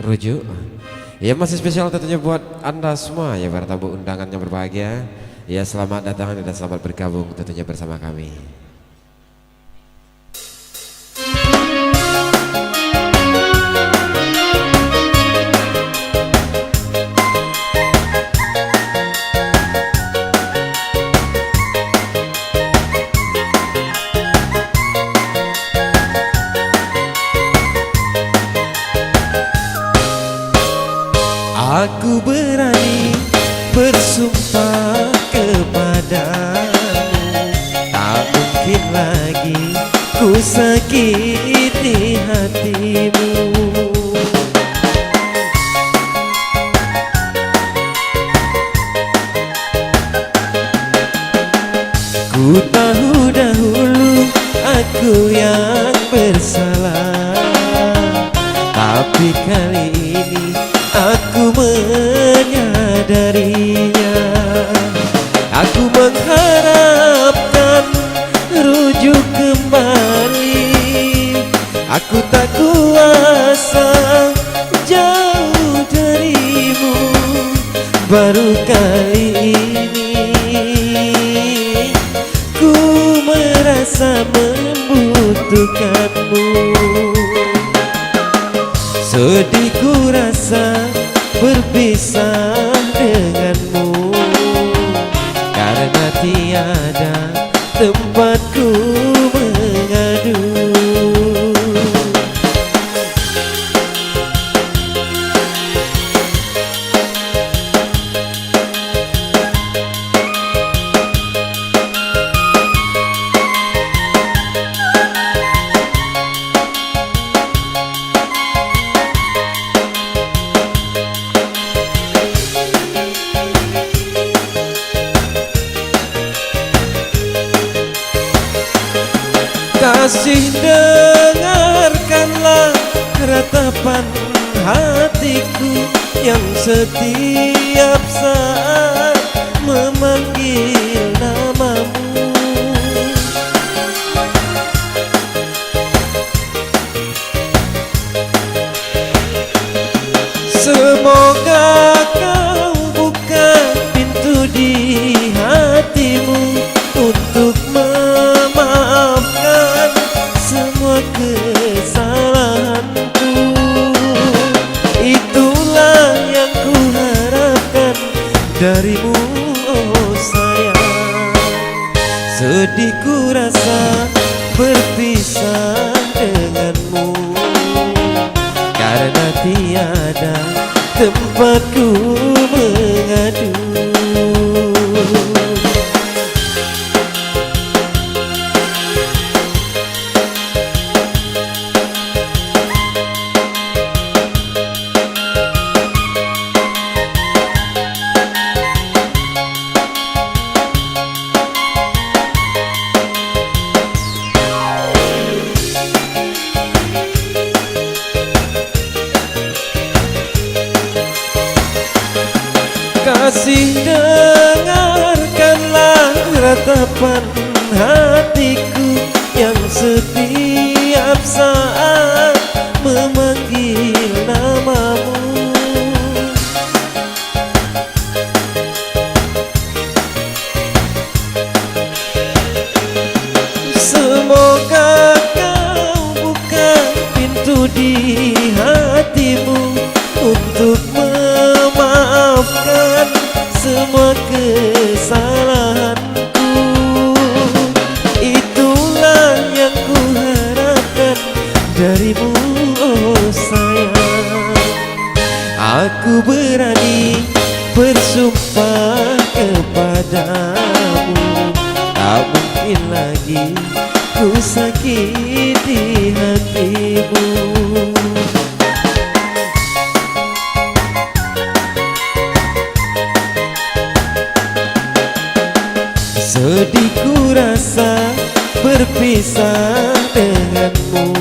Rujuk. Ya masih spesial tentunya buat Anda semua ya para tamu undangan yang berbahagia. Ya selamat datang dan selamat bergabung tentunya bersama kami. Aku berani bersumpah kepadamu, tak mungkin lagi ku sakiti hatimu. Ku tahu dahulu aku yang bersalah, tapi kali ini aku menyadarinya. Aku mengharapkan rujuk kembali. Aku tak kuasa jauh darimu. Baru kali ini ku merasa membutuhkanmu. Sedih ku rasa berpisah denganmu, karena tiada tempatku mengadu. Kasih, dengarkanlah ratapan hatiku yang setiap saat memanggil namamu. Semoga kau buka pintu di hatimu untuk memaafkan semua kesalahanku. Itulah yang ku harapkan darimu, oh sayang. Sedih ku rasa berpisah denganmu, karena tiada tempatku mengadu. Kasih, dengarkanlah ratapan hatiku yang setiap saat memanggil namamu. Semoga kau buka pintu di hatimu untuk memaafkan semua kesalahanku. Itulah yang ku harapkan darimu, oh sayang. Aku berani bersumpah kepadamu, tak mungkin lagi ku sakiti hatimu. Sedih ku rasa berpisah denganmu,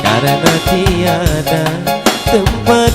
karena tiada tempat